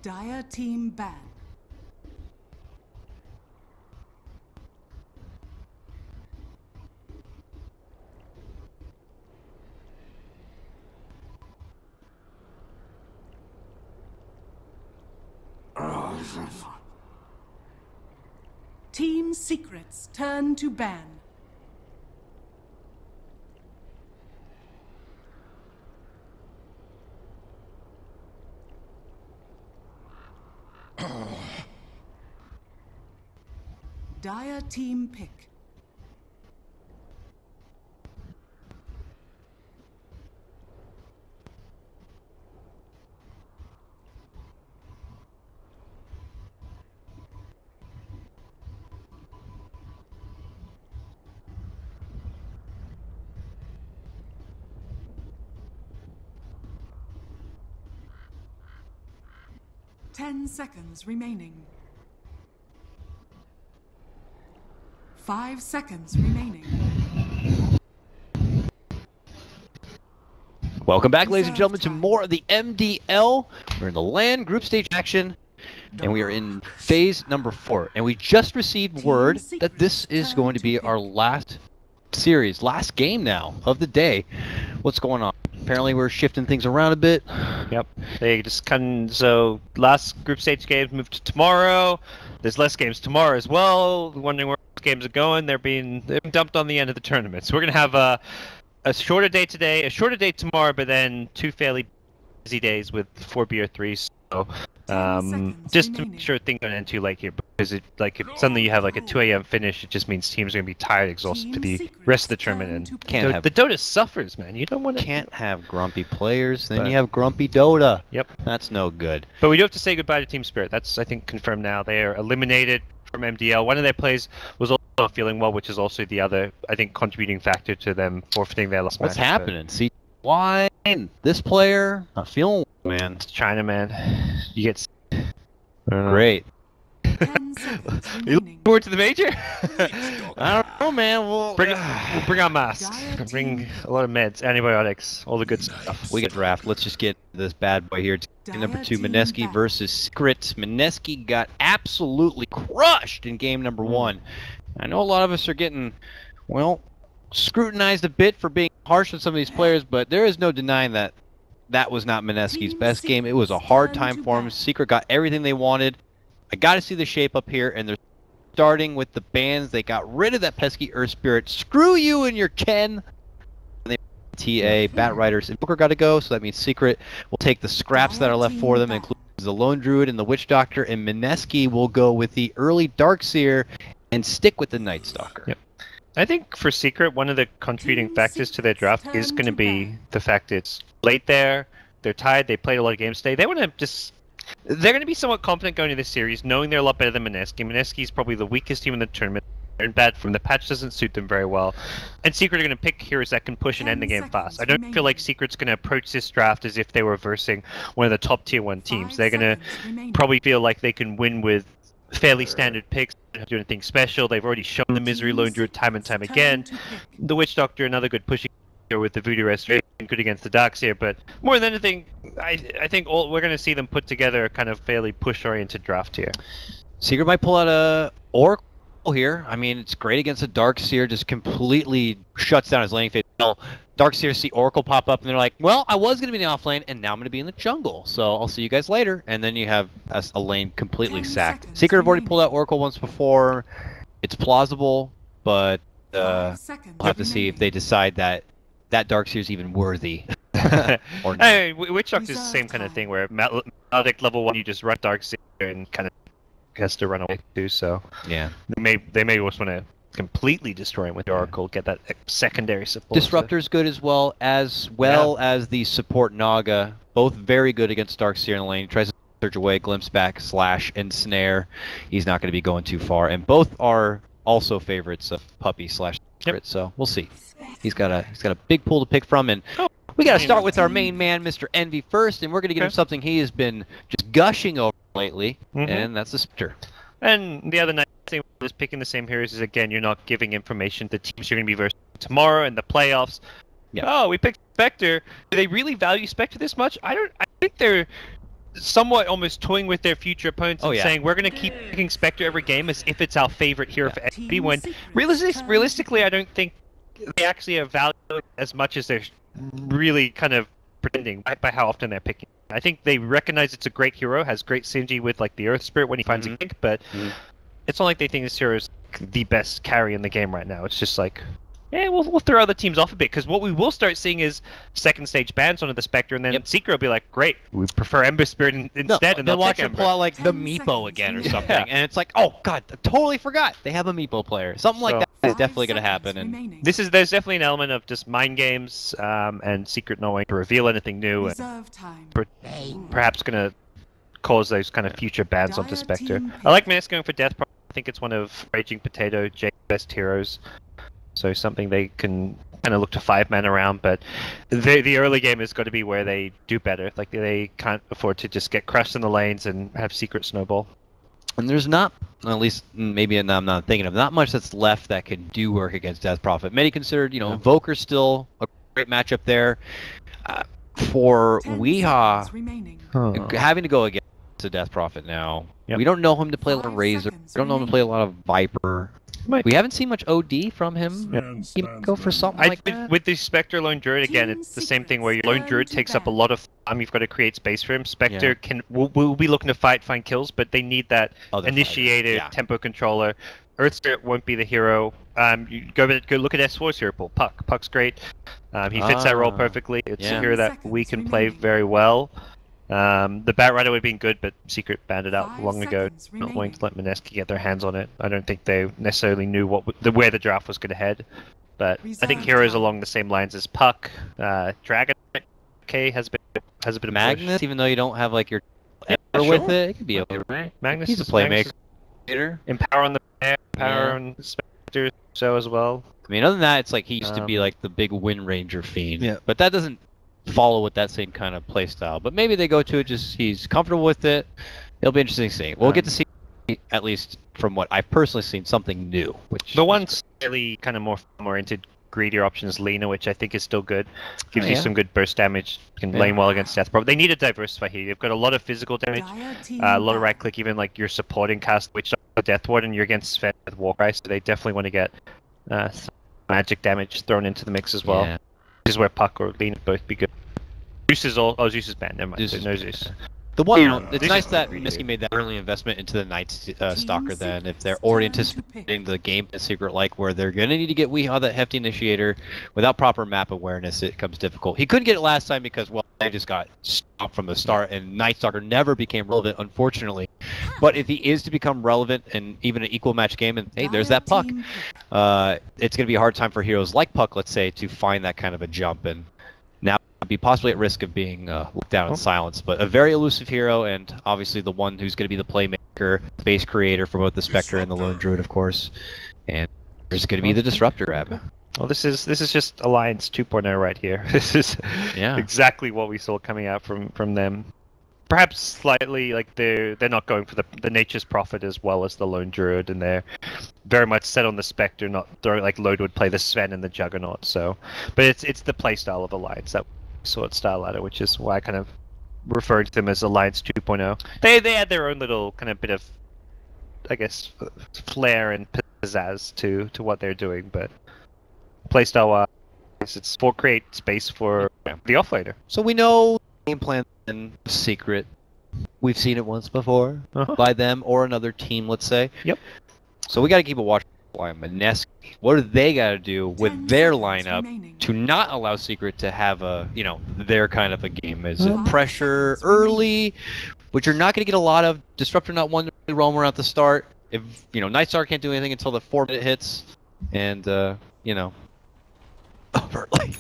Dire team ban. Team secrets turn to ban. Dire team pick. Ten seconds remaining. 5 seconds remaining. Welcome back, ladies and gentlemen, to more of the MDL. We're in the LAN group stage action, and we are in phase number 4. And we just received word that this is going to be our last series, last game now of the day. What's going on? Apparently we're shifting things around a bit. Yep. They just so last group stage games moved to tomorrow. There's less games tomorrow as well. Wondering where those games are going. They're being dumped on the end of the tournament. So we're gonna have a shorter day today, a shorter day tomorrow, but then 2 fairly busy days with 4 BR3s. So just to make sure things don't end too late here, because if suddenly you have like a 2 AM finish, it just means teams are gonna be tired, exhausted for the rest of the tournament, and the Dota suffers, man. You don't want to. Can't have grumpy players, then you have grumpy Dota. Yep, that's no good. But we do have to say goodbye to Team Spirit. That's, I think, confirmed now. They are eliminated from MDL. One of their players was also not feeling well, which is also the other, I think, contributing factor to them forfeiting their last match. What's happening? See, why this player not feeling well, man? It's China, man. You get great. You looking forward to the major? I don't know, man. We'll bring our masks. Bring a lot of meds, antibiotics, all the good stuff. We get draft. Let's just get this bad boy here. Number 2, Mineski versus Secret. Mineski got absolutely crushed in game number 1. I know a lot of us are getting, well, scrutinized a bit for being harsh on some of these players, but there is no denying that that was not Mineski's best game. It was a hard time for him. Secret got everything they wanted. I got to see the shape up here, and they're starting with the bans. They got rid of that pesky Earth Spirit. Screw you and your Ken. And they TA, Bat Riders, and Booker got to go, so that means Secret will take the scraps that are left for them, including the Lone Druid and the Witch Doctor, and Mineski will go with the early Darkseer and stick with the Night Stalker. Yep. I think for Secret, one of the contributing factors to their draft is going to be the fact it's late there, they're tired, they played a lot of games today. They want to just... They're going to be somewhat confident going into this series, knowing they're a lot better than Mineski. Mineski is probably the weakest team in the tournament. They're in bad form. The patch doesn't suit them very well. And Secret are going to pick heroes that can push and end the game fast. I don't feel like Secret's going to approach this draft as if they were versing one of the top tier 1 teams. They're going to probably feel like they can win with fairly standard picks. They don't have to do anything special. They've already shown the Misery Lone Druid time and time again. The Witch Doctor, another good pushing with the Voodoo Restoration, good against the Darkseer, but more than anything, I think we're going to see them put together a kind of fairly push-oriented draft here. Secret might pull out a Oracle here. I mean, it's great against a Darkseer, just completely shuts down his laning phase. Well, Darkseer see Oracle pop up, and they're like, well, I was going to be in the off lane, and now I'm going to be in the jungle, so I'll see you guys later. And then you have a lane completely sacked. Secret have already pulled out Oracle once before. It's plausible, but we'll have to see if they decide that Darkseer is even worthy. Or not. Hey, Witch Doctor is the same kind of thing where Maledict level 1, you just run Darkseer and kind of has to run away too. So yeah, they may just want to completely destroy him with the Oracle, get that secondary support. Disruptor's good as well as the support Naga, both very good against Darkseer in the lane. He tries to search away, glimpse back, slash, and snare. He's not going to be going too far, and both are also favorites of Puppy slash Secret. So we'll see. He's got a big pool to pick from, and we got to start with our main man, Mr. Envy, first, and we're going to get him something he has been just gushing over lately, and that's the Spectre. And the other nice thing with picking the same heroes is, again, you're not giving information to teams you're going to be versing tomorrow in the playoffs. Yeah. Oh, we picked Spectre. Do they really value Spectre this much? I think they're somewhat almost toying with their future opponents and yeah. saying we're going to keep picking Spectre every game as if it's our favorite hero for everybody. When Secrets realistically, I don't think they actually are valued as much as they're really kind of pretending by how often they're picking. I think they recognize it's a great hero, has great synergy with like the Earth Spirit when he finds a gank, but it's not like they think this hero is the best carry in the game right now. It's just like, yeah, we'll throw other teams off a bit, because what we will start seeing is second stage bans onto the Spectre, and then Secret will be like, great, we prefer Ember Spirit instead, and they'll they'll watch take him Ember. pull out like the 10 Meepo seconds again or remaining. something, and it's like, oh god, I totally forgot they have a Meepo player. Something like that is definitely going to happen. And There's definitely an element of just mind games and Secret knowing to reveal anything new, and Reserve time. perhaps going to cause those kind of future bans onto Dire Spectre. team I like Mineski going for Death Prop. I think it's one of Raging Potato, Jake's best heroes. So something they can kind of look to 5-man around, but the early game has got to be where they do better. Like they can't afford to just get crushed in the lanes and have Secret snowball. And there's not, at least maybe I'm not thinking of, not much that's left that can do work against Death Prophet. Many considered, Invoker's still a great matchup there. For 10 Weehaw, seconds remaining. having to go against a Death Prophet now, Yep. we don't know him to play a lot of 5 Razor. We seconds don't know him to play a lot of Viper. We haven't seen much OD from him. He might go for something like that. With the Spectre Lone Druid, again, it's the same thing where your Lone Druid takes up a lot of time. You've got to create space for him. Spectre will be looking to find kills, but they need that Other initiated fighters, tempo controller. Earth Spirit won't be the hero. You go look at S4's hero pool. Puck's great. He fits that role perfectly. It's a hero that we can play very well. The Bat Rider would have been good, but Secret banned it out 5 long ago, seconds not wanting to remaining. let Mineski get their hands on it. I don't think they necessarily knew where the draft was going to head. But I think Reserve heroes time. along the same lines as Puck, Dragon, has a bit of push. Magnus, even though you don't have like your Yeah, Ember with sure. it, it could be okay. Right. Magnus He's a is playmaker. Empower on the Empower on Spectre so as well. I mean, other than that, it's like he used to be like the big Wind Ranger fiend. Yeah. But that doesn't follow with that same kind of play style. But maybe they go to it just he's comfortable with it. It'll be interesting to see. We'll get to see, at least from what I've personally seen, something new. Which The one slightly kind of more into greedier option is Lena, which I think is still good. Gives you some good burst damage. Can lane well against Death Prop. They need to diversify here. You've got a lot of physical damage, Dire team a lot of ban. right click, even like you're supporting cast Witch or Death Ward, and you're against Sven with Warcry, so they definitely want to get some magic damage thrown into the mix as well. Yeah. This is where Puck or Lena both be good. Zeus is Zeus is banned. Never mind. Zeus is No banned, Zeus. The one, it's This nice is that pretty Mineski good. made that early investment into the Night Stalker then. If they're Secrets already turn to anticipating the game in Secret like where they're going to need to get Weehaw that hefty initiator, without proper map awareness, it becomes difficult. He couldn't get it last time because, well, they just got stopped from the start, and Night Stalker never became relevant, unfortunately. But if he is to become relevant in even an equal match game, and hey, there's Dire that Puck, team it's going to be a hard time for heroes like Puck, let's say, to find that kind of a jump, and now be possibly at risk of being looked down in silence. But a very elusive hero, and obviously the one who's going to be the playmaker, the base creator for both the Spectre and the Lone Druid, of course. And there's going to be the Disruptor, Ab. Well, this is just Alliance 2.0 right here. This is exactly what we saw coming out from them. Perhaps slightly like they're not going for the Nature's Prophet as well as the Lone Druid, and they're very much set on the Spectre, not like Lode would play the Sven and the Juggernaut. So, but it's the playstyle of Alliance, that sort of style ladder, which is why I kind of referred to them as Alliance 2.0. They had their own little kind of bit of, I guess, flair and pizzazz to what they're doing, but playstyle it's for create space for the offlaner. So we know game plan in Secret. We've seen it once before by them or another team, let's say. Yep. So we got to keep a watch on Mineski. What do they got to do with their lineup to not allow Secret to have a, their kind of a game? Is it pressure early, which you're not going to get a lot of? Disruptor not one to roam around at the start. If Night Star can't do anything until the 4-minute hits, and overlay.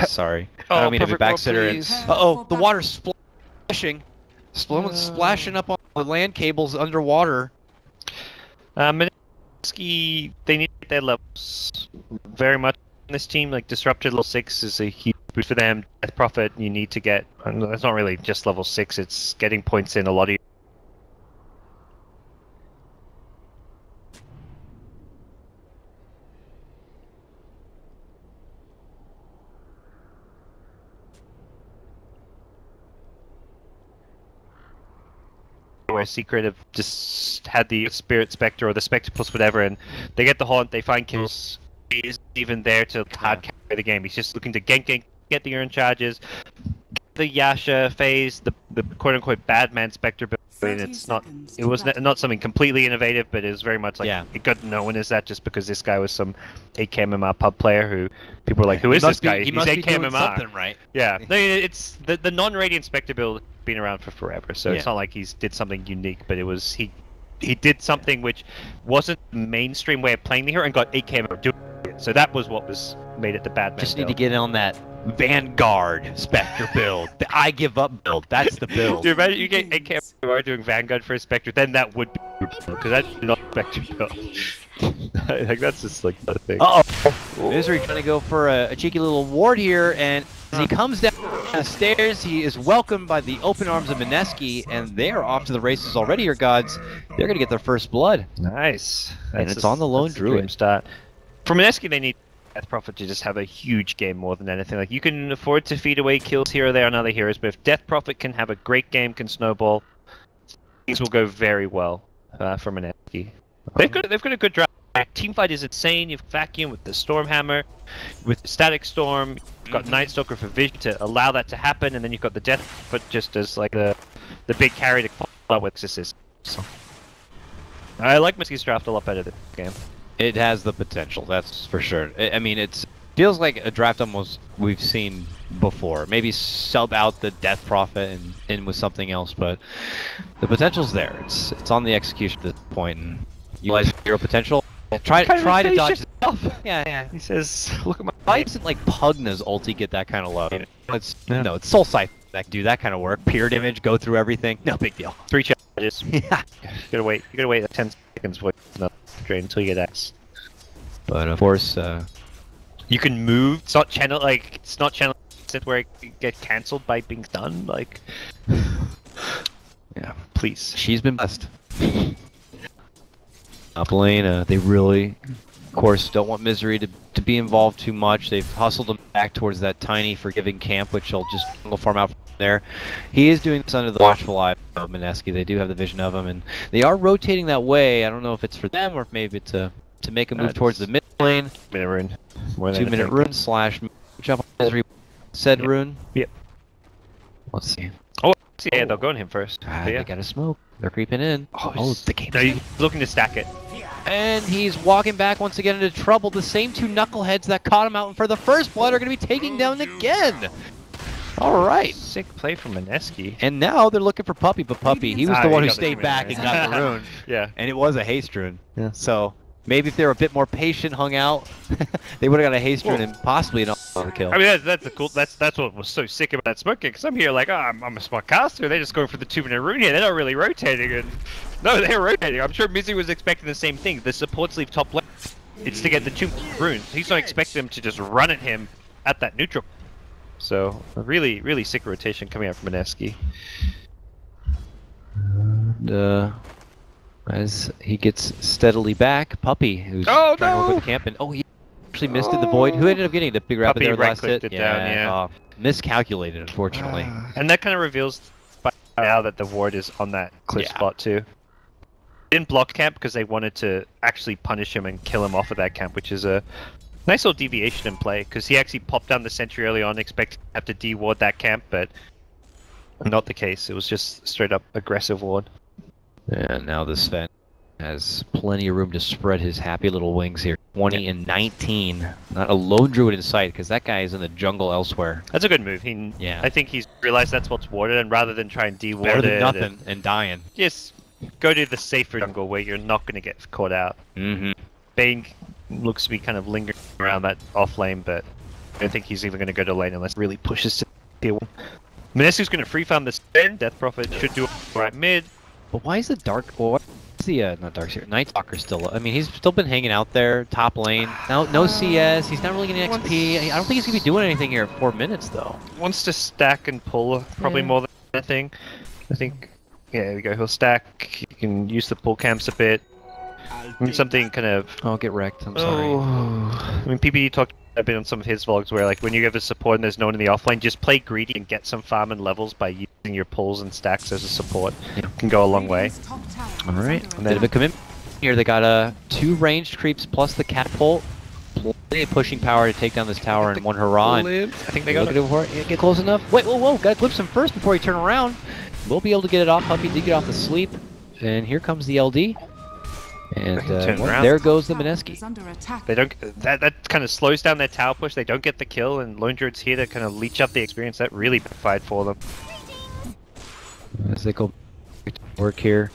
Sorry. I don't mean to be backsetter. The water's splashing. Splashing up on the land cables underwater. Mineski, they need their levels very much in this team. Like Disruptor level 6 is a huge boost for them. Death Prophet, you need to get. It's not really just level 6. It's getting points in a lot of. where Secret have just had the Spirit Spectre or the Spectre plus whatever, and they get the haunt, they find kills. He isn't even there to hard carry the game. He's just looking to get the urn charges, get the Yasha phase, the quote unquote bad man Spectre build. And it was not something completely innovative, but it was very much like it got known as that just because this guy was some 8K MMR pub player who people were like, who is this guy? He's 8K MMR. Something right. Yeah, no, it's the non-Radiant Spectre build has been around for forever, so it's not like he's did something unique, but it was he did something which wasn't the mainstream way of playing the hero and got 8K MMR doing it. So that was what was made it the bad man. Just need to get on that Vanguard Spectre build. The I give up build. That's the build. Dude, imagine you get 8K MMR doing Vanguard for a Spectre, then that would be because that's not Spectre build. Like that's just like the thing. Misery trying to go for a cheeky little ward here, and as he comes down the stairs, he is welcomed by the open arms of Mineski, and they are off to the races already, your gods. They're going to get their first blood. Nice. And it's on the lone druid. Start. For Mineski, they need Death Prophet to just have a huge game more than anything. Like you can afford to feed away kills here or there on other heroes, but if Death Prophet can have a great game, can snowball, things will go very well for Mineski. They've got a good draft. Teamfight is insane. You've Vacuum with the Stormhammer, with Static Storm. You've got Night Stalker for Vision to allow that to happen, and then you've got the Death Prophet just as like the big carry to follow up with Exorcist. So I like Mineski's draft a lot better this game. It has the potential, that's for sure. I mean, it feels like a draft almost we've seen before. Maybe sub out the Death Prophet and in with something else, but the potential's there. It's on the execution at this point, and utilize hero potential. Try to dodge stuff. Yeah. He says, "Look at my." Why doesn't like Pugna's ulti get that kind of love? No, it's Soul Scythe that can do that kind of work. Peer damage, go through everything. No big deal. 3 charges. Yeah. You gotta wait 10 seconds before you drain until you get X. But of course, you can move. It's not channel where it can get cancelled by being done. Like, yeah, please. She's been blessed. Up lane, they really, of course, don't want Misery to be involved too much. They've hustled him back towards that tiny forgiving camp, which he'll just farm out from there. He is doing this under the watchful eye of Mineski. They do have the vision of him, and they are rotating that way. I don't know if it's for them or if maybe to make a move towards the mid lane. 2-minute rune. 2-minute rune slash jump on Misery. Said rune. Yep. Let's see. Oh, yeah, they'll go on him first. They got a smoke. They're creeping in. Oh, the game. No, he's looking to stack it. And he's walking back once again into trouble. The same two knuckleheads that caught him out for the first blood are going to be taking down again. All right. Sick play from Mineski. And now they're looking for Puppy, but Puppy, he was the one who stayed back and got the rune. Yeah. And it was a haste rune. Yeah. So maybe if they were a bit more patient, hung out, they would have got a haste rune and possibly an auto kill. I mean, that's a cool. That's what was so sick about that smoke kick. Because I'm here like, I'm a smart caster. They're just going for the 2-minute rune here. They're not really rotating. And no, they're rotating. I'm sure Misery was expecting the same thing. The support sleeve top lane, it's to get the 2 runes. He's not expecting them to just run at him at that neutral. So a really, really sick rotation coming out from Mineski. And, as he gets steadily back, Puppy, who's trying to work with the camp, and he actually missed it. The Void, who ended up getting the big rapid there last hit. Miscalculated, unfortunately. And that kind of reveals by now that the Ward is on that cliff spot too. Didn't block camp because they wanted to actually punish him and kill him off of that camp, which is a nice little deviation in play, because he actually popped down the sentry early on, expecting to have to de-ward that camp, but not the case. It was just straight up aggressive ward. And now the Sven has plenty of room to spread his happy little wings here. 20 and 19. Not a lone druid in sight, because that guy is in the jungle elsewhere. That's a good move. I think he's realized that's what's warded, and rather than try and de-ward it... Better than nothing and dying. Just go to the safer jungle where you're not going to get caught out. Bane looks to be kind of lingering around that off lane, but I don't think he's even going to go to lane unless it really pushes to tier 1. Mineski's going to free farm the Sven. Death Prophet should do it right mid. But why is the not Darkseer, Night Stalker still? I mean, he's still been hanging out there, top lane. No CS. He's not really getting XP. I don't think he's gonna be doing anything here at 4 minutes though. Wants to stack and pull probably more than anything. I think. Yeah, there we go. He'll stack. He can use the pull camps a bit. I mean, something kind of... Oh, get wrecked. I'm sorry. I mean, PPE talked a bit on some of his vlogs where, like, when you have a support and there's no one in the offlane, just play greedy and get some farm and levels by using your pulls and stacks as a support. Yeah. Can go a long way. All right, a bit of a commitment here. They got 2 ranged creeps plus the catapult. Plenty of pushing power to take down this tower in one hurrah. I think they got it. Yeah, get close enough. Wait, whoa, gotta glimpse him first before he turn around. We'll be able to get it off. Puppy did get off the sleep. And here comes the LD. And there goes the Mineski. They don't. That kind of slows down their tower push. They don't get the kill, and Lone Druid's here to kind of leech up the experience. That really backfired for them. As they go to work here,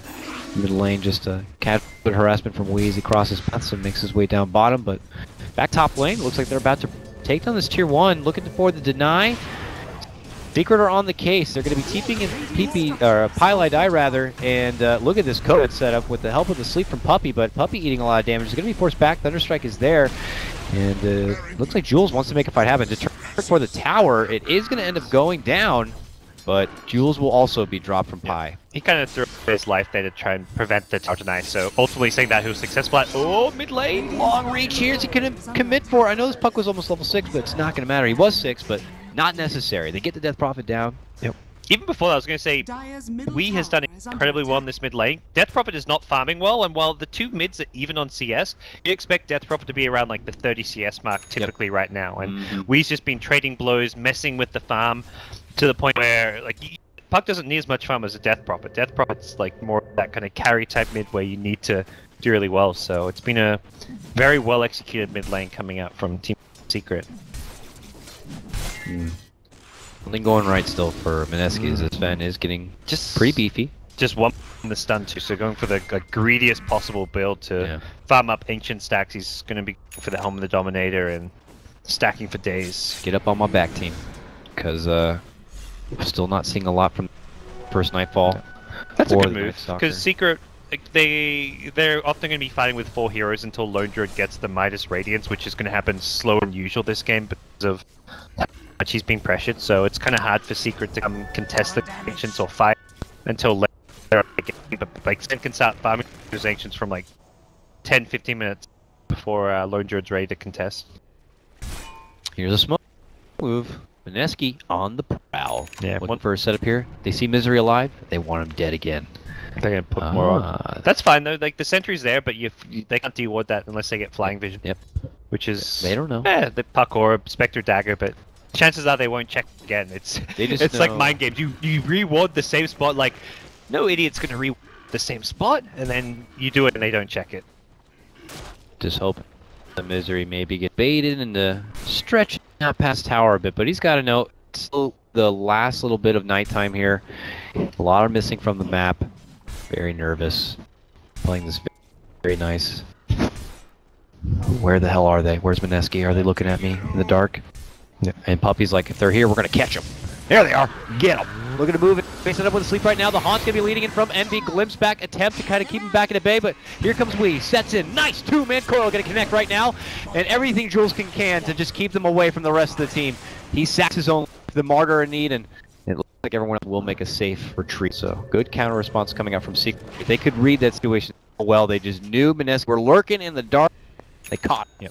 mid lane, just a cat harassment from Wheezy crosses paths and makes his way down bottom. But back top lane, looks like they're about to take down this tier 1. Looking for the deny. Secret are on the case. They're going to be TPing in Pile Die rather, and look at this code setup with the help of the sleep from Puppy, but Puppy eating a lot of damage. Is going to be forced back. Thunderstrike is there, and looks like Jules wants to make a fight happen. To turn for the tower, it is going to end up going down, but Jules will also be dropped from Pi. He kind of threw his life there to try and prevent the tower deny, so ultimately saying that he was successful at mid lane. Long reach here. Is he going to commit for? I know this puck was almost level 6, but it's not going to matter. He was 6, but not necessary. They get the Death Prophet down. Yep. Even before that, I was going to say, Wee has done incredibly well in this mid lane. Death Prophet is not farming well, and while the 2 mids are even on CS, you expect Death Prophet to be around like the 30 CS mark typically right now. And Wee's just been trading blows, messing with the farm to the point where like Puck doesn't need as much farm as a Death Prophet. Death Prophet's like more of that kind of carry type mid where you need to do really well. So it's been a very well executed mid lane coming out from Team Secret. Something going right still for Mineski as this Sven is getting just pretty beefy. Just one in the stun too, so going for the greediest possible build to farm up ancient stacks. He's going to be going for the Helm of the Dominator and stacking for days. Get up on my back team, because still not seeing a lot from first Nightfall. That's a good move, because Secret, they're often going to be fighting with 4 heroes until Lone Druid gets the Midas Radiance, which is going to happen slower than usual this game because of how much he's being pressured. So it's kind of hard for Secret to come contest the Ancients or fight until later in the game. But like Sen can start farming those Ancients from like 10-15 minutes before Lone Druid's ready to contest. Here's a smoke move. Mineski on the prowl. Yeah, looking for a setup here. They see Misery alive. They want him dead again. They're gonna put more on. That's fine though. Like the sentry's there, but they can't de-ward that unless they get flying vision. Yep. Which is they don't know. Yeah, the Puck or Spectre Dagger, but chances are they won't check again. It's like mind games. You reward the same spot. Like no idiot's gonna reward the same spot, and then you do it and they don't check it. Just hope the Misery maybe get baited and the stretch out past tower a bit, but he's got to know it's still the last little bit of nighttime here. A lot are missing from the map. Very nervous. Playing this very nice. Where the hell are they? Where's Mineski? Are they looking at me in the dark? Yeah. And Puppy's like, if they're here, we're going to catch them. There they are. Get them. Looking to move it. Facing up with a sleep right now. The Haunt's going to be leading in from MV. Glimpse back. Attempt to kind of keep him back in a bay, but here comes Wee. Sets in. Nice 2-man coil. Going to connect right now. And everything Jules can to just keep them away from the rest of the team. He sacks his own, the martyr in need, and it looks like everyone else will make a safe retreat. So good counter response coming out from Secret. If they could read that situation well, they just knew Mineski were lurking in the dark. They caught him.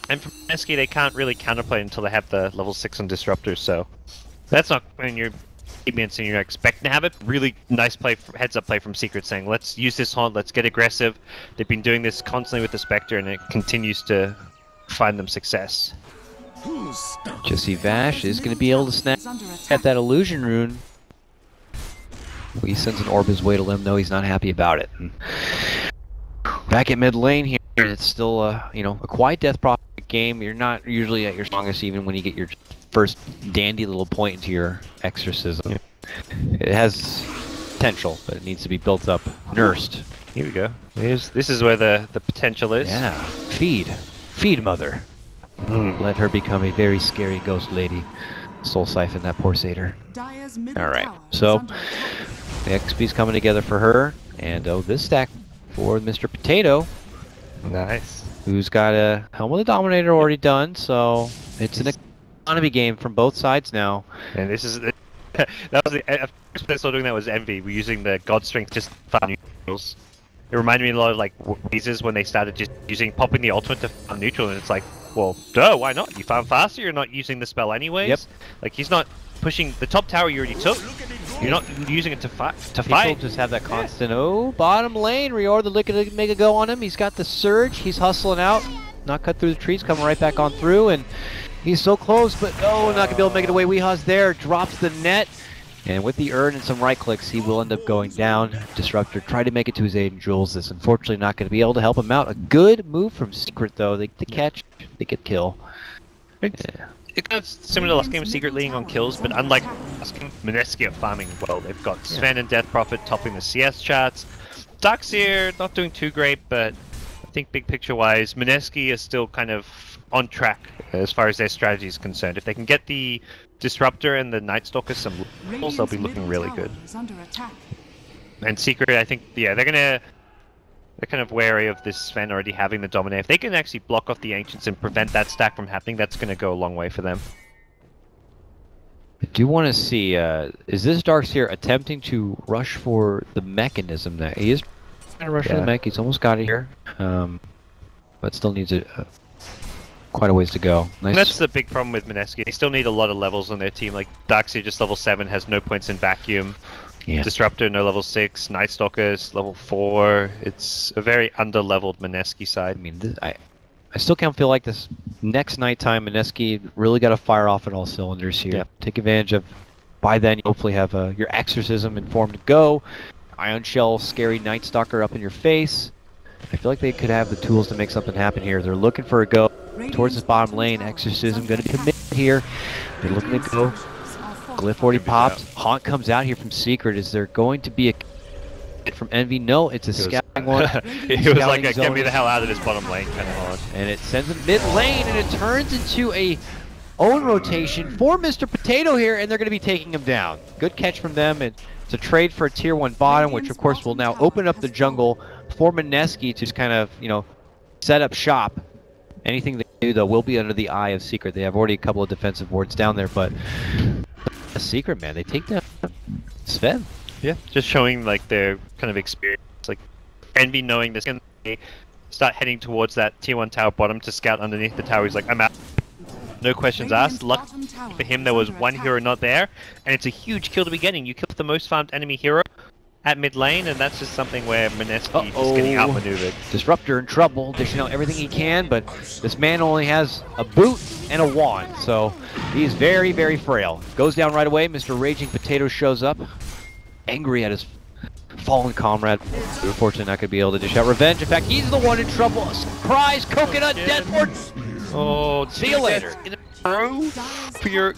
And for Mineski, they can't really counterplay until they have the level 6 on disruptors. So that's not when you're and you're expecting to have it. Really nice play, heads up play from Secret, saying let's use this haunt, let's get aggressive. They've been doing this constantly with the Spectre, and it continues to find them success. Jesse Vash is going to be able to snap at that illusion rune. He sends an orb his way to let him know he's not happy about it. And back at mid lane here, it's still a quiet Death Prophet game. You're not usually at your strongest even when you get your first dandy little point into your exorcism. It has potential, but it needs to be built up, nursed. Here we go. This is where the potential is. Yeah. Feed mother. Let her become a very scary ghost lady. Soul siphon that poor satyr. Alright, so the XP's coming together for her, and this stack for Mr. Potato. Nice. Who's got a Helm of the Dominator already done, so it's an economy game from both sides now. And this is that was the first person I saw doing that was Envy. We're using the God Strength just for neutrals. It reminded me a lot of like Weezers when they started just popping the ultimate to farm neutral, and it's like, well, duh, why not? You farm faster, you're not using the spell anyways. Yep. Like he's not pushing the top tower you already took. You're not using it to fight. People just have that constant, oh, bottom lane, Rior the Liquid make a go on him. He's got the surge, he's hustling out. Not cut through the trees, coming right back on through, and he's so close, but no, not gonna be able to make it away. Weeha's there, drops the net. And with the urn and some right clicks, he will end up going down. Disruptor tried to make it to his aid and Jules this. Unfortunately, not going to be able to help him out. A good move from Secret, though. They get the catch, they get kill. It's kind of similar to last game, Secret leading on kills, but unlike last game, Mineski are farming well. They've got Sven and Death Prophet topping the CS charts. Darkseer not doing too great, but I think big picture-wise, Mineski is still kind of on track as far as their strategy is concerned. If they can get the Disruptor and the Night Stalker some levels, they'll be looking really good. And Secret, I think, yeah, they're kind of wary of this Sven already having the Dominate. If they can actually block off the Ancients and prevent that stack from happening, that's going to go a long way for them. I do want to see, is this Darkseer attempting to rush for the mechanism there? He is trying to rush for the mech, he's almost got it here. But still needs quite a ways to go. Nice. That's the big problem with Mineski. They still need a lot of levels on their team. Like Darkseer just level 7, has no points in vacuum. Yeah. Disruptor no level 6. Night Stalker's level 4. It's a very under-leveled Mineski side. I mean, I still can't feel like this next nighttime Mineski really got to fire off at all cylinders here. Yeah. Take advantage of. By then, you hopefully have your Exorcism informed to go. Ion Shell, scary Night Stalker up in your face. I feel like they could have the tools to make something happen here. They're looking for a go towards this bottom lane. Exorcism going to commit here. They're looking to go. Glyph already popped. Haunt comes out here from Secret. Is there going to be a hit from Envy? No, it's a scouting one. It was like a get me the hell out of this bottom lane kind of haunt. And it sends him mid lane, and it turns into a own rotation for Mr. Potato here, and they're going to be taking him down. Good catch from them, and it's a trade for a tier 1 bottom, which of course will now open up the jungle for Mineski to just kind of, you know, set up shop. Anything they do, though, will be under the eye of Secret. They have already a couple of defensive wards down there, but a Secret, man, they take down Sven. Yeah, just showing like their kind of experience. Like Envy knowing this, and they start heading towards that tier 1 tower bottom to scout underneath the tower. He's like, I'm out. No questions asked. Luck for him, there was one hero not there, and it's a huge kill to be getting. You killed the most farmed enemy hero at mid lane, and that's just something where Mineski is getting outmaneuvered. Disruptor in trouble, dishing out everything he can, but this man only has a boot and a wand, so he's very, very frail. Goes down right away. Mr. Raging Potato shows up, angry at his fallen comrade. Unfortunately, not going to be able to dish out revenge. In fact, he's the one in trouble. Surprise! Coconut Deathward! Oh, see you later. For your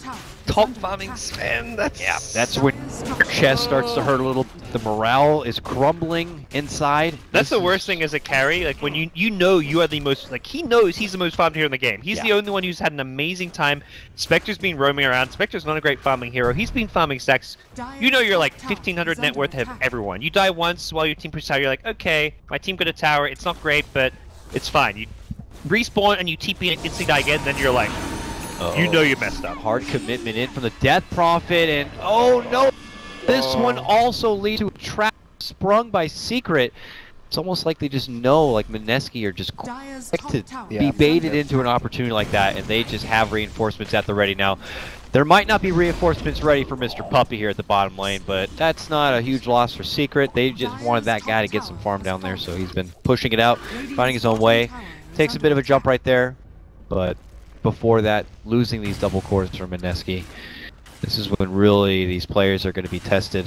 top farming Sven, that's when your chest starts to hurt a little. The morale is crumbling inside. That's the worst thing as a carry. Like when you know you are the most, like he knows he's the most farmed hero in the game. He's the only one who's had an amazing time. Spectre's been roaming around. Spectre's not a great farming hero. He's been farming stacks. You know you're like 1500 net worth of everyone. You die once while your team pushes out. You're like, okay, my team got a tower. It's not great, but it's fine. You respawn and you TP and instantly die again. Then you're like, you know you messed up. Hard commitment in from the Death Prophet, and oh no! This one also leads to a trap sprung by Secret. It's almost like they just know, like Mineski are just quick to be baited into an opportunity like that, and they just have reinforcements at the ready now. There might not be reinforcements ready for Mr. Puppy here at the bottom lane, but that's not a huge loss for Secret. They just wanted that guy to get some farm down there, so he's been pushing it out, finding his own way. Takes a bit of a jump right there, but before that, losing these double cores from Mineski. This is when really these players are going to be tested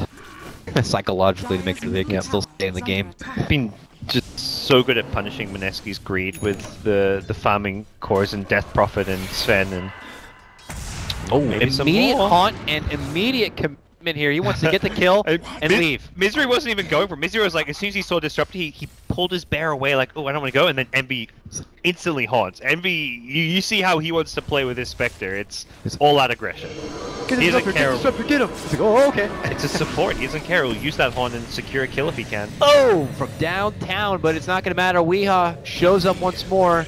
psychologically to make sure they can still stay in the game. They've been just so good at punishing Mineski's greed with the farming cores and Death Prophet and Sven and maybe immediate some haunt and immediate commitment here. He wants to get the kill and leave. Misery wasn't even going for it. Misery was like, as soon as he saw Disruptor, he pulled his bear away like, oh, I don't want to go, and then Envy instantly haunts. Envy, you see how he wants to play with his Spectre. It's all out aggression. He doesn't care. Get him. It's like, oh, okay. It's a support. He doesn't care. He'll use that haunt and secure a kill if he can. Oh, from downtown, but it's not going to matter. Weeha shows up once more.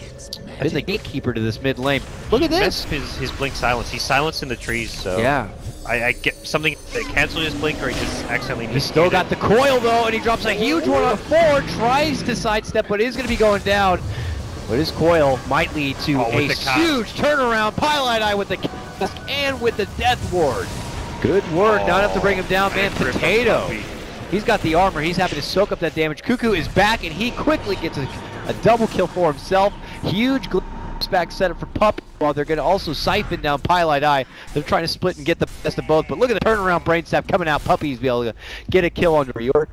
Been the gatekeeper to this mid lane. Look at this. His blink silence. He's silenced in the trees, so yeah. I get something that canceled his blink, or he just accidentally. He's still got the coil though, and he drops a huge one on 4. Tries to sidestep, but is going to be going down. But his coil might lead to a huge turnaround. Pylite Eye with the cast and with the Death Ward. Good work. Not enough to bring him down, man. Potato. He's got the armor. He's happy to soak up that damage. Cuckoo is back, and he quickly gets a double kill for himself. Huge back setup for Puppy, while they're going to also siphon down Pylite Eye. They're trying to split and get the best of both, but look at the turnaround brain stab coming out. Puppy's be able to get a kill on Reor.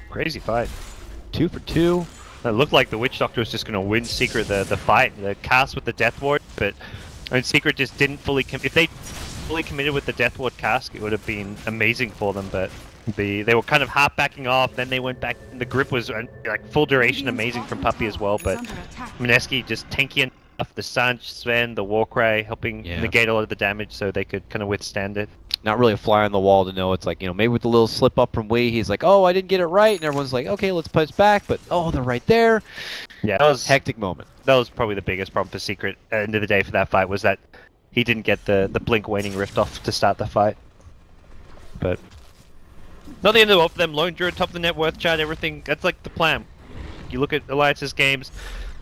Crazy fight. 2 for 2. It looked like the Witch Doctor was just going to win Secret the fight, the cast with the Death Ward, but I mean, Secret just didn't fully commit. If they fully committed with the Death Ward cast, it would have been amazing for them, but they were kind of half backing off, then they went back. The grip was like full duration, amazing from Puppy as well, but Mineski just tanky enough. The Sanj, Sven, the Warcry helping negate a lot of the damage so they could kind of withstand it. Not really a fly on the wall to know. It's like, you know, maybe with the little slip up from Wei, he's like, oh, I didn't get it right, and everyone's like, okay, let's push back, but oh, they're right there. Yeah, that was hectic moment. That was probably the biggest problem for Secret at the end of the day for that fight, was that he didn't get the blink waning rift off to start the fight. But not the end of them. Lone Druid, top of the net worth chart, everything. That's like the plan. You look at Alliance's games,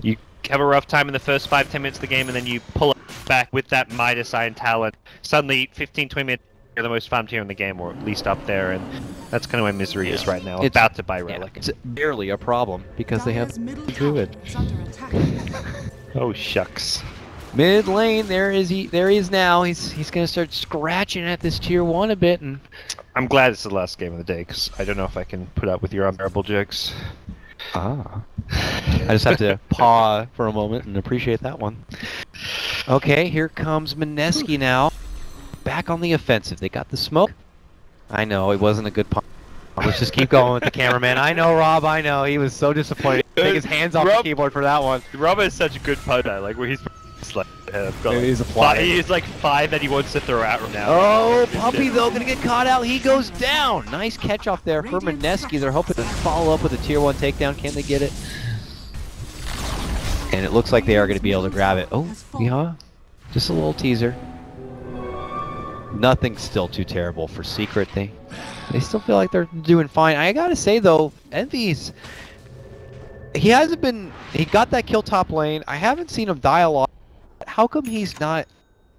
you have a rough time in the first 5-10 minutes of the game, and then you pull it back with that Midas Eye and talent. Suddenly, 15-20 minutes, you're the most farmed tier in the game, or at least up there, and that's kind of where Misery is right now. It's about to buy Relic. It's barely a problem because they have Druid. Oh shucks. Mid lane, there he is now. He's gonna start scratching at this tier 1 a bit, and I'm glad it's the last game of the day, because I don't know if I can put up with your unbearable jokes. Ah. I just have to paw for a moment and appreciate that one. Okay, here comes Mineski now. Back on the offensive. They got the smoke. I know, it wasn't a good paw. Let's just keep going with the cameraman. I know, Rob, I know. He was so disappointed. Take his hands off the keyboard for that one. Rob is such a good punter, like where he's like, he's like 5 that he wants to throw out right now. Oh, Puppy though, gonna get caught out. He goes down. Nice catch off there for Mineski. They're hoping to follow up with a tier 1 takedown. Can they get it? And it looks like they are going to be able to grab it. Oh, yeah. Just a little teaser. Nothing's still too terrible for Secret. They still feel like they're doing fine. I gotta say though, Envy's, he got that kill top lane. I haven't seen him die a lot. How come he's not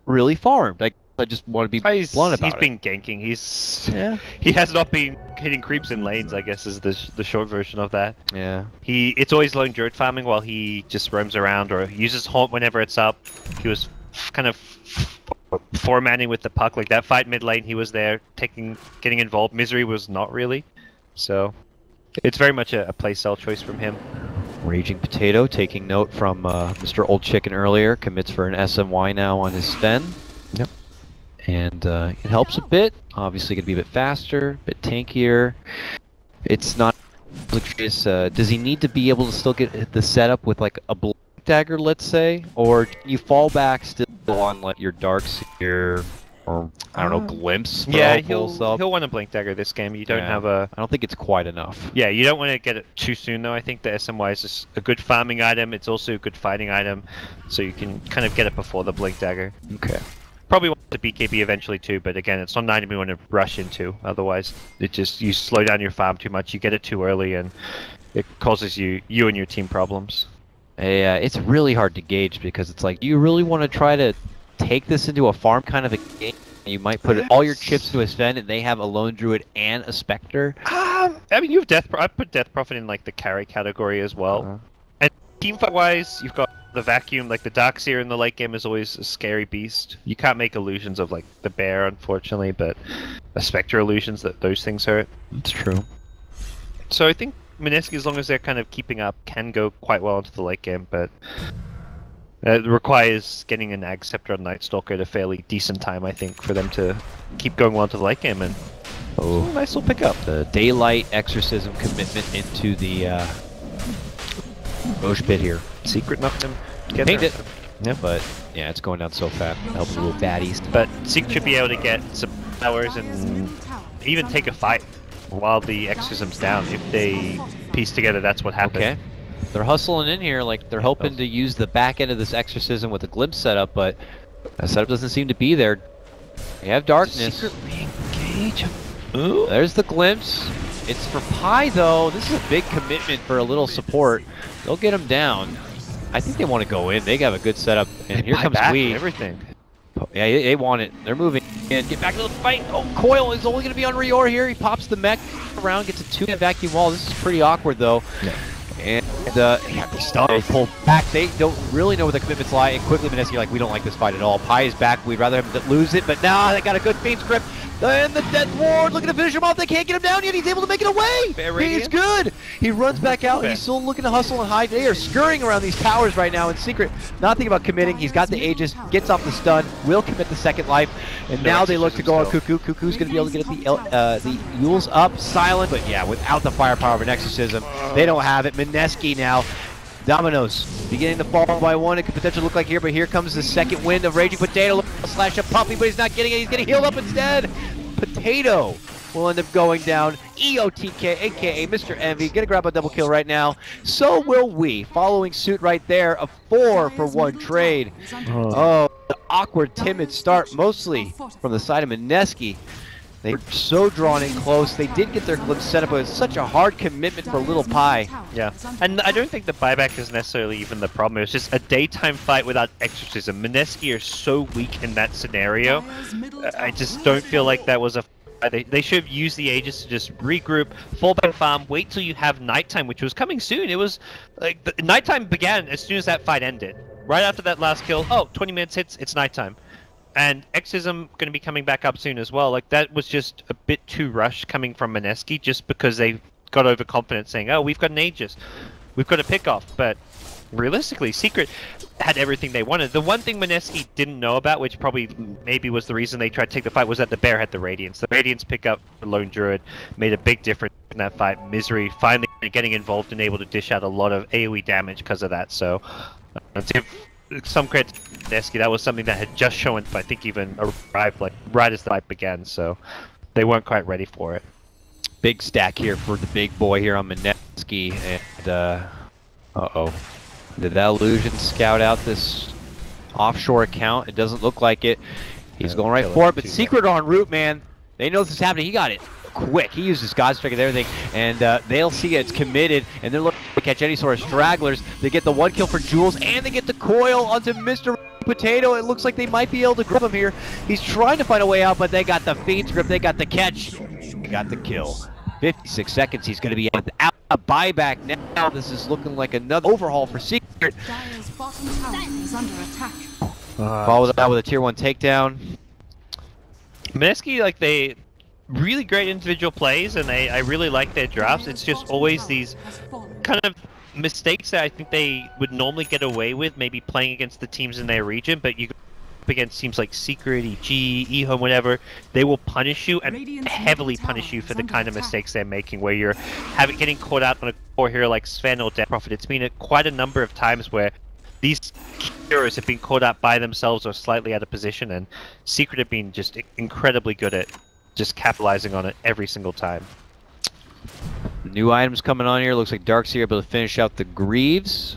really farmed? I just want to be blunt about it. He's been ganking. He has not been hitting creeps in lanes, I guess, is the short version of that. Yeah. It's always Lone Druid farming while he just roams around or uses Haunt whenever it's up. He was kind of formatting with the puck. Like that fight mid lane, he was there getting involved. Misery was not really. So it's very much a play style choice from him. Raging Potato taking note from Mr. Old Chicken earlier. Commits for an SMY now on his Sven. Yep. And it helps a bit. Obviously going to be a bit faster, a bit tankier. It's not luxurious. Does he need to be able to still get the setup with like a blink dagger, let's say? Or can you fall back still on like your dark seer or I don't know, glimpse? Yeah, he'll want to blink dagger this game. You don't have a... I don't think it's quite enough. Yeah, you don't want to get it too soon though. I think the SMY is just a good farming item. It's also a good fighting item, so you can kind of get it before the blink dagger. Okay. Probably want the BKB eventually too, but again, it's not an item you want to rush into. Otherwise, you slow down your farm too much. You get it too early, and it causes you and your team problems. Yeah, it's really hard to gauge because it's like, do you really want to try to take this into a farm kind of a game? You might put all your chips to a Sven, and they have a Lone Druid and a Spectre. I mean, you have I put Death Prophet in like the carry category as well. And team fight wise, you've got the Vacuum, like the Darkseer in the late game is always a scary beast. You can't make illusions of like the Bear, unfortunately, but a Spectre illusions, those things hurt. That's true. So I think Mineski, as long as they're kind of keeping up, can go quite well into the late game, but it requires getting an Ag Scepter on Night Stalker at a fairly decent time, I think, for them to keep going well into the late game. And nice little pickup. The Daylight Exorcism commitment into the Roche pit here. Secret knocked him. Paint it. Yeah, but yeah, it's going down so fast. Help the little baddies. But Secret should be able to get some powers and even take a fight while the Exorcism's down. If they piece together, that's what happened. Okay. They're hustling in here, like they're hoping to use the back end of this Exorcism with a glimpse setup, but that setup doesn't seem to be there. They have darkness. Secret re-engage. Ooh. There's the glimpse. It's for Pi, though. This is a big commitment for a little support. They'll get him down. I think they want to go in. They have a good setup. And here comes Wee. Everything. Yeah, they want it. They're moving in. Get back to the fight. Oh, Coil is only going to be on Rior here. He pops the mech around, gets a 2-hit vacuum wall. This is pretty awkward, though. Yeah. And they pull back. They don't really know where the commitments lie. And quickly, Mineski like, we don't like this fight at all. Pi is back. We'd rather have them lose it. But now they got a good Fiend's Grip. And the Death Ward looking to finish him off. They can't get him down yet. He's able to make it away. He's good. He runs back out. He's still looking to hustle and hide. They are scurrying around these towers right now in secret. Not thinking about committing. He's got the Aegis. Gets off the stun. Will commit the second life. And now they look to go on Cuckoo. Cuckoo's going to be able to get the Yules up. Silent. But yeah, without the firepower of an Exorcism, they don't have it. Mineski now. Dominoes beginning to fall by one. It could potentially look like here, but here comes the second wind of Raging Potato. Slash up Puppy, but he's not getting it. He's getting healed up instead. Potato will end up going down. EOTK, aka Mr. Envy, gonna grab a double kill right now. So will we. Following suit right there, a 4-for-1 trade. Oh, the awkward, timid start, mostly from the side of Mineski. They were so drawn in close. They did get their glimpse set up, but it's such a hard commitment for Little Pi. Yeah, and I don't think the buyback is necessarily even the problem. It's just a daytime fight without Exorcism. Mineski are so weak in that scenario. I just don't feel like that was a... They should have used the Aegis to just regroup, fall back farm, wait till you have nighttime, which was coming soon. It was like the nighttime began as soon as that fight ended. Right after that last kill, 20 minutes hits, it's nighttime. And Exorcism going to be coming back up soon as well. Like, that was just a bit too rushed coming from Mineski, just because they got overconfident saying, oh, we've got an Aegis, we've got a pick-off. But realistically, Secret had everything they wanted. The one thing Mineski didn't know about, which probably maybe was the reason they tried to take the fight, was that the Bear had the Radiance. The Radiance pick up the Lone Druid made a big difference in that fight. Misery finally getting involved and able to dish out a lot of AoE damage because of that. So, some credit to Mineski, that was something that had just shown, I think, even arrived like right as the fight began, so they weren't quite ready for it. Big stack here for the big boy here on Mineski, and uh-oh. Did that illusion scout out this offshore account? It doesn't look like it. He's going right for it, but Secret en route, man. They know this is happening. He got it quick. He uses God Strike and everything, and they'll see it's committed, and they're looking to catch any sort of stragglers. They get the 1 kill for Jules, and they get the coil onto Mr. Potato. It looks like they might be able to grip him here. He's trying to find a way out, but they got the Fiend's Grip. They got the catch. They got the kill. 56 seconds. He's going to be out a buyback now. This is looking like another overhaul for Secret. Dire's bottom tower is under attack. Follow that with a tier 1 takedown. Mineski, like, they really great individual plays, and I really like their drafts. It's just always these kind of mistakes that I think they would normally get away with, maybe playing against the teams in their region, but you go up against teams like Secret, EG, eHome, whatever, they will punish you and heavily punish you for the kind of mistakes they're making, where you're getting caught out on a core hero like Sven or Death Prophet. It's been quite a number of times where these heroes have been caught out by themselves or slightly out of position, and Secret have been just incredibly good at just capitalizing on it every single time. New items coming on here. Looks like Darkseer able to finish out the Greaves.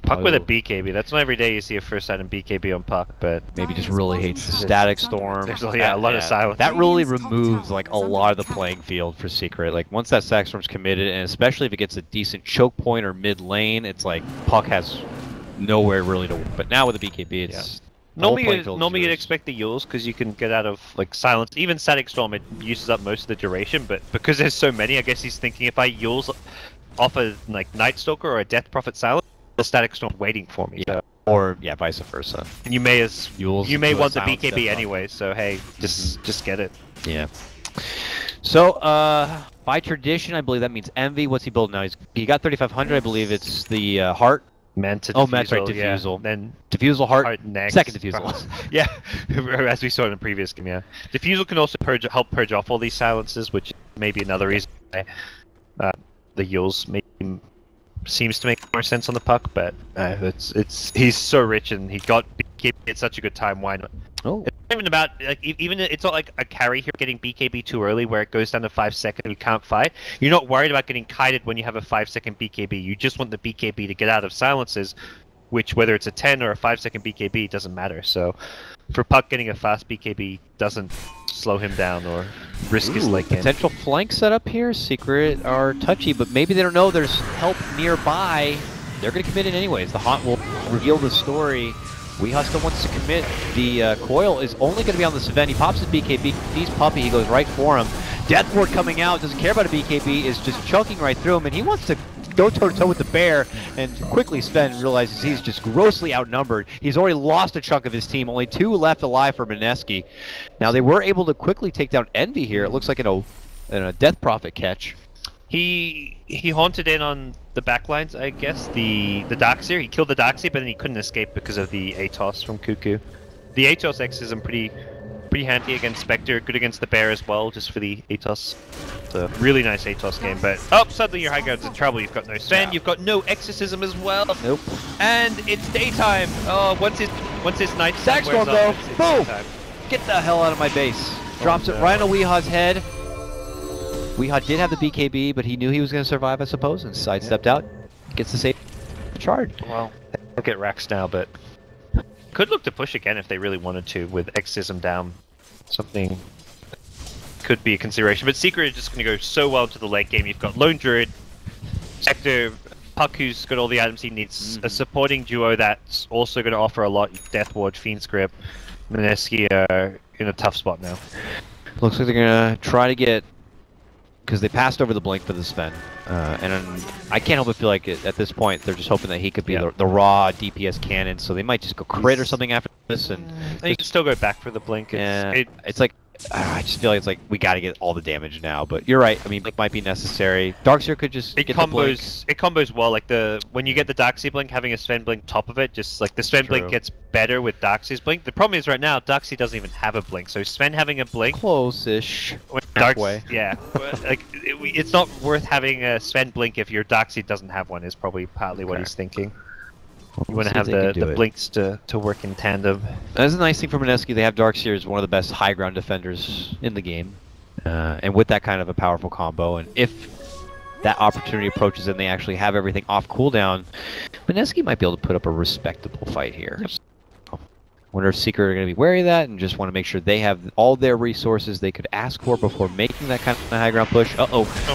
Puck with a BKB. That's not every day you see a first item BKB on Puck, but maybe just really hates the Static Storm. There's a lot of silence. That really removes like a lot of the playing field for Secret. Like once that Static Storm's committed, and especially if it gets a decent choke point or mid lane, it's like Puck has nowhere really to. But now with the BKB, it's Normally you'd expect the Yules, because you can get out of like silence. Even Static Storm, it uses up most of the duration, but because there's so many, I guess he's thinking if I Yules off a like Night Stalker or a Death Prophet silence, the Static Storm waiting for me. Yeah. Or yeah, vice versa. And you may want the BKB anyway, so hey, just get it. Yeah. So by tradition, I believe that means Envy. What's he building now? He got 3,500. I believe it's the Heart. That's right, Diffusal. Yeah. Then Diffusal, Heart next. Second Diffusal. Yeah, as we saw in the previous game, yeah. Diffusal can also help purge off all these silences, which may be another reason why the Yules seems to make more sense on the Puck, but he's so rich and he got BKB at such a good time, why not? Oh. It's not even about, like, it's not like a carry here getting BKB too early where it goes down to 5 seconds and you can't fight. You're not worried about getting kited when you have a 5-second BKB. You just want the BKB to get out of silences, which whether it's a 10 or a 5-second BKB, doesn't matter. So For Puck, getting a fast BKB doesn't slow him down or risk his leg in. Potential flank setup here. Secret are touchy, but maybe they don't know there's help nearby. They're going to commit it anyways. The Haunt will reveal the story. Weehaw still wants to commit. The coil is only going to be on the Sven. He pops his BKB, sees Puppy, he goes right for him. Deathward coming out, doesn't care about a BKB, is just chunking right through him, and he wants to go toe-to-toe with the bear, and quickly Sven realizes he's just grossly outnumbered. He's already lost a chunk of his team, only 2 left alive for Mineski. Now they were able to quickly take down Envy here. It looks like in a Death Prophet catch. He haunted in on the backlines, I guess. The Darkseer. He killed the Darkseer, but then he couldn't escape because of the Atos from Cuckoo. The Atos X is pretty handy against Spectre, good against the Bear as well, just for the Atos. It's a really nice Atos game, but suddenly your high ground's in trouble. You've got no Sven, you've got no Exorcism as well. Nope. And it's daytime. Oh, once his night Stack Storm though. Boom! Get the hell out of my base. Drops it right on Weehaw's head. Weehaw did have the BKB, but he knew he was going to survive, I suppose, and sidestepped out. Gets the safe charge. Well, they'll get Rax now, but could look to push again if they really wanted to with Exorcism down. Something could be a consideration. But Secret is just going to go so well to the late game. You've got Lone Druid, Sector, Puck, who's got all the items he needs, a supporting duo that's also going to offer a lot. Death Ward, Fiend's Grip, Mineski are in a tough spot now. Looks like they're going to try to get, because they passed over the blink for the Sven, and I can't help but feel like at this point they're just hoping that he could be the raw DPS cannon, so they might just go crit or something after this, and you can still go back for the blink. It's like I just feel like it's like we got to get all the damage now. But you're right. I mean, blink might be necessary. Darkseer could just get the blink. It combos well. Like when you get the Darkseer blink, having a Sven blink top of it, just like the Sven blink gets better with Darkseer's blink. The problem is right now Darkseer doesn't even have a blink, so Sven having a blink close-ish. Halfway. Yeah, like it's not worth having a Sven blink if your Darkseer doesn't have one. Is probably partly what he's thinking. You want to have the blinks to work in tandem. That's a nice thing for Mineski. They have Darkseer as one of the best high ground defenders in the game. And with that kind of a powerful combo, and if that opportunity approaches and they actually have everything off cooldown, Mineski might be able to put up a respectable fight here. Wonder if Secret are going to be wary of that and just want to make sure they have all their resources they could ask for before making that kind of high ground push.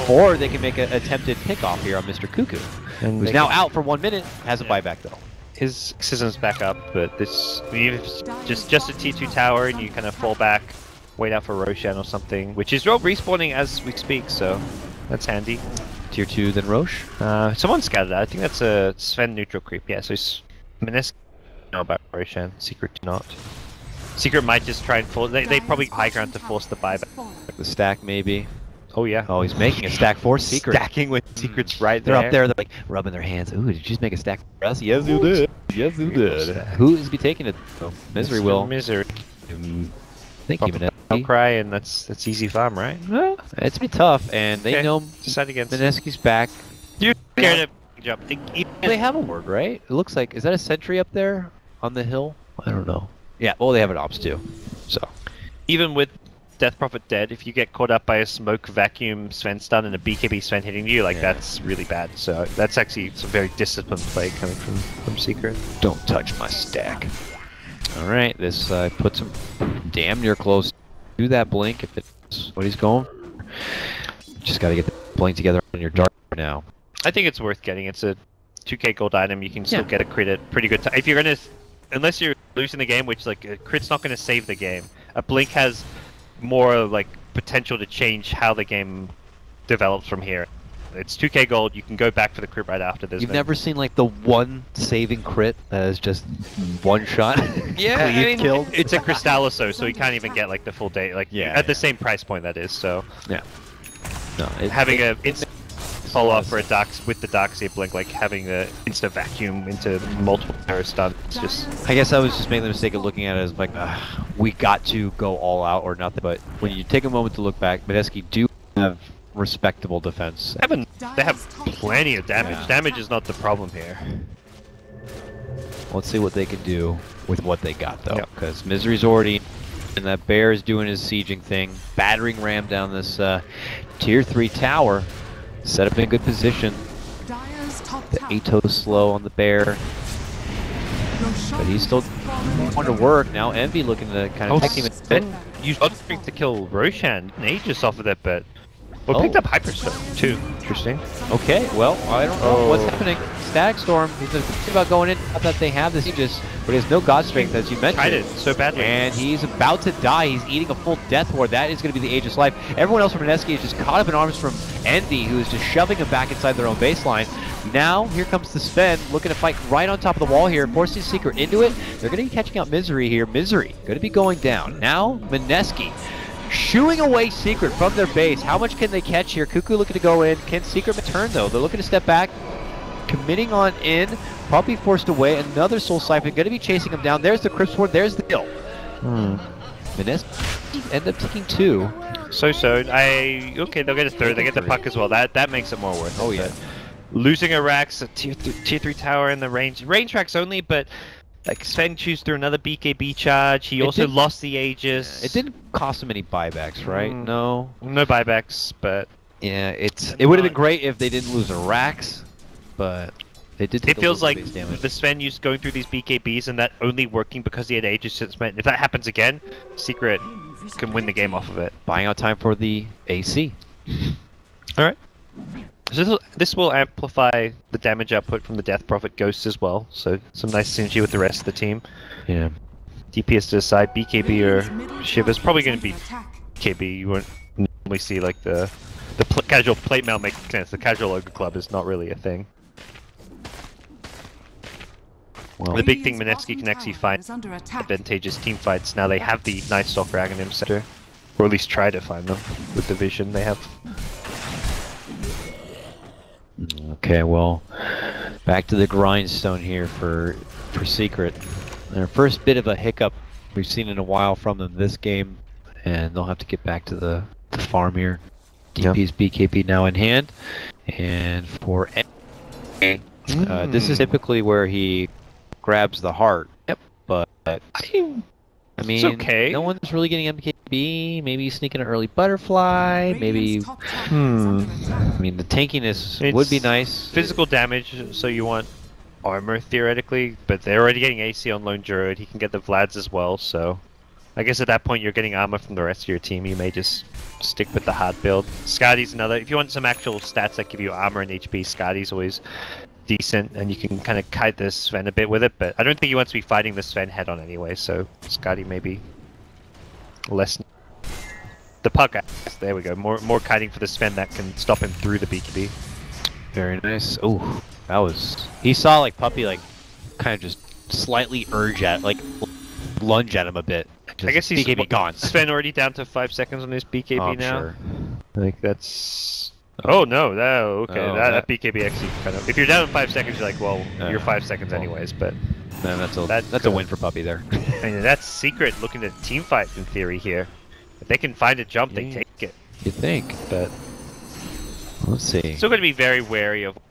Or they can make an attempted pickoff here on Mr. Cuckoo, who's now out for 1 minute, has a buyback though. His Schism's back up, but this just a T2 tower and you kind of fall back, wait out for Roshan or something, which is respawning as we speak, so that's handy. Tier 2 then Roche? Someone scouted that. I think that's a Sven neutral creep. Yeah, so Mineski know about Roshan. Secret do not. Secret might just try and force. They probably high ground to force the buyback. Like the stack maybe. Oh yeah. Oh, he's making a stack for Secret. Stacking with Secret's right there. They're up there. They're like rubbing their hands. Ooh, did you just make a stack for us? Yes, you did. Yes, you did. Who is be taking it? Oh, Misery will. Misery. Thank you, Mineski. Outcry, and that's easy farm, right? Well, it's be tough, and they know Mineski's back. You're scared to jump. They have a word, right? It looks like, is that a sentry up there on the hill? I don't know. Yeah, well, they have an ops too. So even with Death Prophet dead, if you get caught up by a smoke vacuum Sven stun and a BKB Sven hitting you, like that's really bad. So that's actually some very disciplined play coming from Secret. Don't touch my stack. All right, this puts him damn near close to that blink if it's what he's going for. Just got to get the blink together on your dark now. I think it's worth getting. It's a 2k gold item. You can still get a crit at pretty good time. If you're gonna, unless you're losing the game, which like a crit's not gonna save the game. A blink has more like potential to change how the game develops from here. It's 2k gold. You can go back for the crit right after this. You've never seen like the one saving crit that is just one shot. Yeah, I mean, killed. It's a Crystalliso, so you can't even get like the full day. Like at the same price point that is. So no, having it's follow up for a Darks with the Darkseer blink, like having the insta vacuum into multiple terror stun. It's just. I guess I was just making the mistake of looking at it as like we got to go all out or nothing. But when you take a moment to look back, Mineski do have respectable defense. They have plenty of damage. Yeah. Damage is not the problem here. Let's see what they can do with what they got though, because Misery's already, and that bear is doing his sieging thing, battering ram down this tier 3 tower, set up in good position. The Atos slow on the bear. but he's still going to work. Now Envy looking to kind of take him. Sven used strength to kill Roshan. Aegis off of that, but well, picked up Hyperstone too. Interesting. Okay, well, I don't know what's happening. Static Storm, he's thinking about going in. Not that they have this Aegis, but he has no God Strength, as you mentioned. Tried it so badly. And he's about to die. He's eating a full Death Ward. That is going to be the Aegis life. Everyone else from Mineski is just caught up in arms from Envy, who is just shoving him back inside their own baseline. Now, here comes the Sven, looking to fight right on top of the wall here, forcing Secret into it. They're going to be catching out Misery here. Misery going to be going down. Now, Mineski shooing away Secret from their base. How much can they catch here? Cuckoo looking to go in. Can Secret return, though? They're looking to step back. Committing on in. Probably forced away. Another Soul Siphon going to be chasing him down. There's the Crypt Sword. There's the kill. Mineski end up taking 2. Okay, they'll get a third. They get the puck as well. That makes it more worth it. Oh, yeah. Losing a Rax, a tier 3 tower in the range tracks only, but like Sven chews through another BKB charge. He also lost the Aegis. It didn't cost him any buybacks, right? No buybacks, but yeah, it would have been great if they didn't lose a Rax, but they did. Take it feels like base damage. the Sven used going through these BKBs and that only working because he had Aegis. If that happens again, Secret can win the game off of it. Buying out time for the AC. All right. So this will amplify the damage output from the Death Prophet Ghost as well, so some nice synergy with the rest of the team. Yeah. DPS to the side, BKB or Shiva's probably going to be BKB. You won't normally see like the casual plate mail makes sense. The casual Ogre Club is not really a thing. Well, the big thing Mineski can actually find advantageous team fights. Now they have the Night Stalker Aghanim Center, or at least try to find them with the vision they have. Okay, well, back to the grindstone here for Secret. Their first bit of a hiccup we've seen in a while from them this game, and they'll have to get back to the farm here. DP's BKB now in hand, and for this is typically where he grabs the heart. Yep, but I mean, it's okay. No one's really getting MKB. Maybe sneaking an early butterfly. Maybe. I mean, the tankiness would be nice. Physical damage, so you want armor theoretically, but they're already getting AC on Lone Druid. He can get the Vlads as well, so I guess at that point you're getting armor from the rest of your team. You may just stick with the hard build. Skadi's another. If you want some actual stats that give you armor and HP, Skadi's always decent, and you can kind of kite the Sven a bit with it, but I don't think he wants to be fighting the Sven head on anyway, so Skadi maybe less. The puck, there we go, more kiting for the Sven that can stop him through the BKB. Very nice. Oh, that was, he saw like Puppy like kind of just slightly lunge at him a bit. I guess he's BKB gone. Sven already down to 5 seconds on his BKB now. Sure. I think that's. Oh no! Okay. That BKB actually kind of. If you're down in 5 seconds, you're like, well, you're 5 seconds anyways. But then that's a win for Puppy there. I mean, that's Secret looking to team fight in theory here. If they can find a jump, they take it. You think? But let's see. Still going to be very wary of what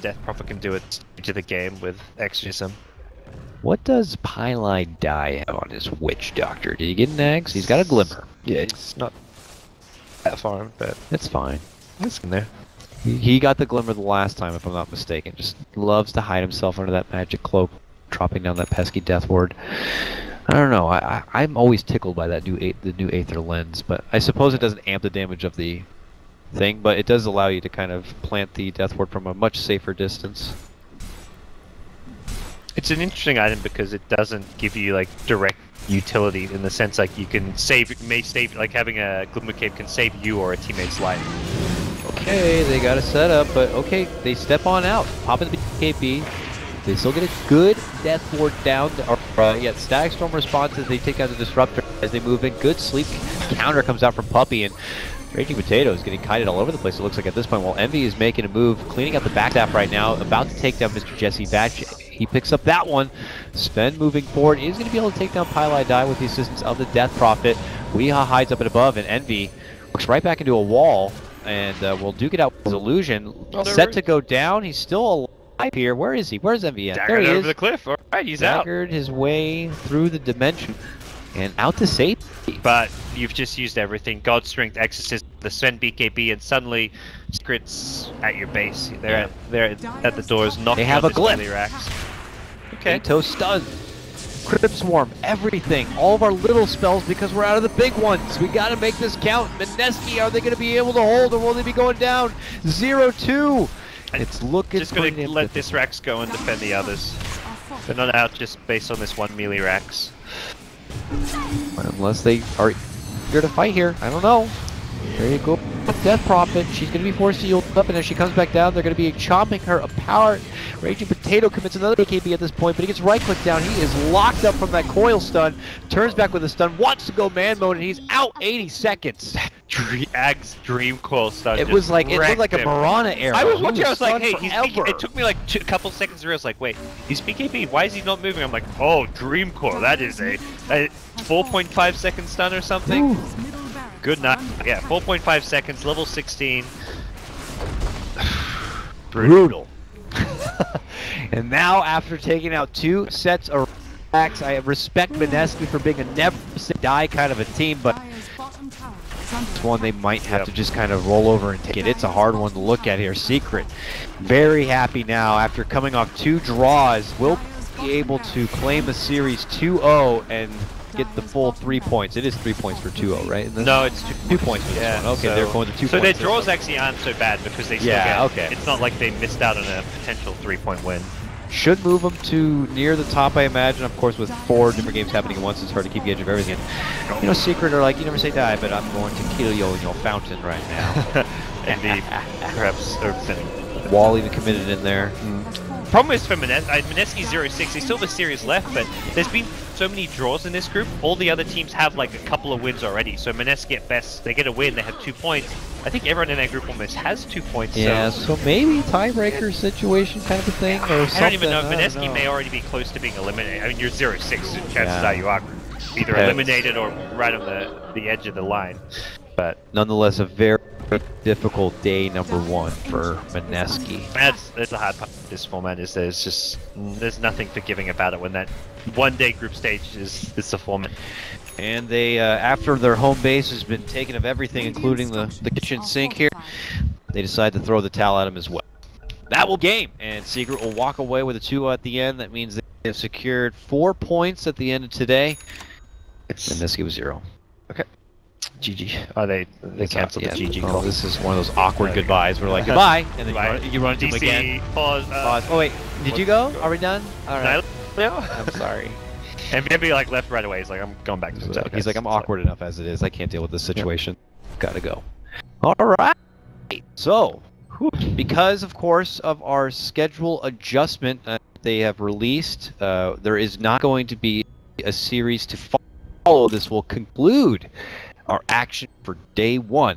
Death Prophet can do at to the game with Exorcism. What does Pylai Die have on his Witch Doctor? Did he get an axe? He's got a Glimmer. Yeah, it's not that far, but it's fine. It's in there. He got the Glimmer the last time, if I'm not mistaken. Just loves to hide himself under that magic cloak, dropping down that pesky Death Ward. I don't know. I'm always tickled by that the new Aether Lens, but I suppose it doesn't amp the damage of the thing, but it does allow you to kind of plant the Death Ward from a much safer distance. It's an interesting item because it doesn't give you like direct utility in the sense like you can save, like having a Glimmer Cape can save you or a teammate's life. Okay, they got a setup, but okay, they step on out, pop in the BKB. They still get a good Death Ward down, Static Storm responds as they take out the Disruptor as they move in. Good sleep counter comes out from Puppy, and Raging Potato is getting kited all over the place, it looks like at this point, while Envy is making a move, cleaning up the back half right now, about to take down Mr. Jesse Batch. He picks up that one. Sven moving forward is going to be able to take down Pylai Die with the assistance of the Death Prophet. Weehaw hides up and above, and Envy works right back into a wall, and will duke it out with his illusion. Set to go down. He's still alive here. Where is he? Where's Envy at? There he is. Over the cliff. All right, he's out. Daggered his way through the dimension and out to safety. But you've just used everything. God Strength, Exorcism, the Sven BKB, and suddenly Secret's at your base. They're at the doors. They have a glyph. Okay. Toe stun. Crypt Swarm, everything, all of our little spells because we're out of the big ones. We got to make this count. Mineski, are they going to be able to hold or will they be going down 0-2? It's looking just going to let this Rax go and defend the others. They're not out just based on this one melee Rax. Unless they are here to fight here. I don't know. There you go. Death Prophet. She's going to be forced to yield up, and as she comes back down, they're going to be chopping her apart. Raging Potato commits another AKB at this point, but he gets right-clicked down. He is locked up from that coil stun. Turns back with a stun. Wants to go man mode, and he's out 80 seconds. Ag's Dream Coil stun. It was like, it looked like a Marana arrow. I was watching, I was like, hey, it took me like a couple seconds to realize, like, wait, he's BKB, why is he not moving? I'm like, oh, Dream Coil, that is a 4.5 second stun or something. Ooh. Good night. Yeah, 4.5 seconds, level 16. Brutal. And now, after taking out 2 sets of racks, I respect Mineski for being a never die kind of a team, but it's one they might have to just kind of roll over and take it. It's a hard one to look at here. Secret, very happy now after coming off 2 draws. Will be able to claim the series 2-0 and get the full 3 points. It is 3 points for 2-0, right? No, it's 2 points for this one. Okay, they're going to 2 points. So their draws actually aren't so bad because they still get... okay. It's not like they missed out on a potential 3-point win. Should move them to near the top, I imagine. Of course, with 4 different games happening at once, it's hard to keep the edge of everything. You know, Secret are like, you never say die, but I'm going to kill you in your fountain right now. Indeed. Perhaps. Wall even committed in there. Problem is for Mineski 0-6, they still have a series left, but there's been so many draws in this group. All the other teams have like a couple of wins already. So Mineski at best, they get a win, they have 2 points. I think everyone in that group almost has 2 points. Yeah, so maybe tiebreaker situation kind of a thing, or something. I don't even know. Mineski may already be close to being eliminated. I mean, you're 0-6, so chances are you are either eliminated or right on the edge of the line. But nonetheless, a very difficult day number 1 for Mineski. That's the hard part of this format is there's nothing forgiving about it when that one-day group stage is the format. And they, after their home base has been taken of everything, including the kitchen sink here, they decide to throw the towel at him as well. That will game, and Secret will walk away with a 2 at the end. That means they have secured 4 points at the end of today. Mineski was 0. Okay. GG. Oh, they canceled the GG call. This is one of those awkward goodbyes. We're like, goodbye, and then you run into him again. Pause. Oh wait, did you go? Are we done? All right. No. I'm sorry. And maybe like left right away. He's like, I'm going back to the hotel. He's like, I'm awkward enough as it is. I can't deal with this situation. Gotta go. All right. So, because of course of our schedule adjustment they have released, there is not going to be a series to follow. This will conclude our action for day 1